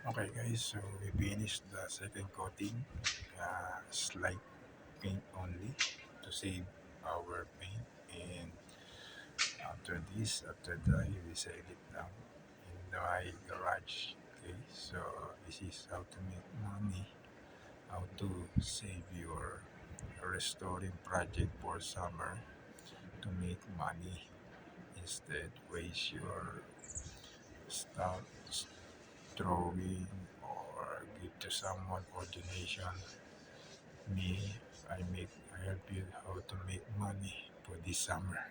Okay guys, so we finished the second coating, slight paint only to save our paint, and after dry, we set it down in my garage. Okay, so this is how to make money, how to save your restoring project for summer to make money instead waste your stuff throwing or give to someone for donation. Me, I help you how to make money for this summer.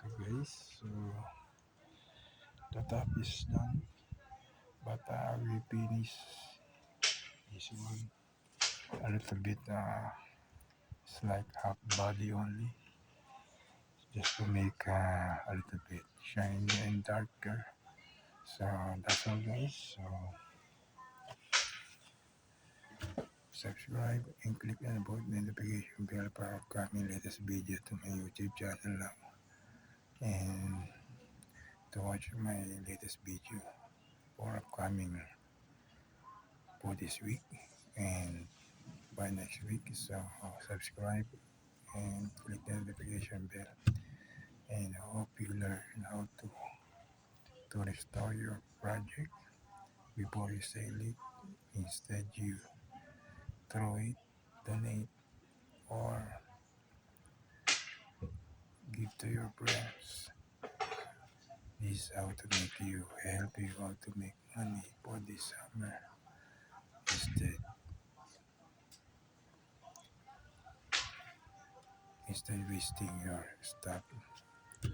Okay guys, so the top is done, but we finish this one a little bit. It's like half body only, just to make a little bit shiny and darker. So that's all guys. So subscribe, and click on the notification bell para upcoming latest video to my YouTube channel now. And to watch my latest video for upcoming for this week and by next week. So subscribe and click the notification bell. And I hope you learn how to restore your project before you sell it. Instead, you throw it, donate, or give to your friends. This is how to make you help you how to make money for this summer. Instead wasting your stuff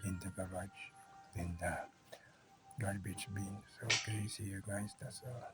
in the garage, in the garbage bin. So okay, see you guys. That's all.